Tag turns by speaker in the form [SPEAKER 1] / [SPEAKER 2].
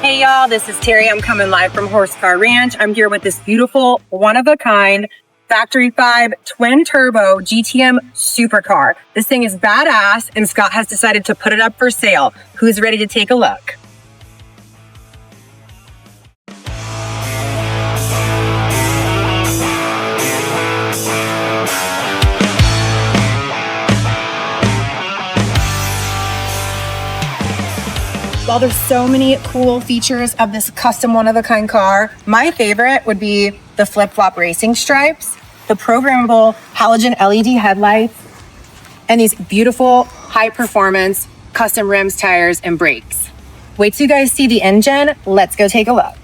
[SPEAKER 1] Hey y'all, this is Terry. I'm coming live from Horsecar Ranch. I'm here with this beautiful, one-of-a-kind Factory 5 twin-turbo GTM Supercar. This thing is badass, and Scott has decided to put it up for sale. Who's ready to take a look? While there's so many cool features of this custom one-of-a-kind car, my favorite would be the flip-flop racing stripes, the programmable halogen LED headlights, and these beautiful high-performance custom rims, tires, and brakes. Wait till you guys see the engine. Let's go take a look.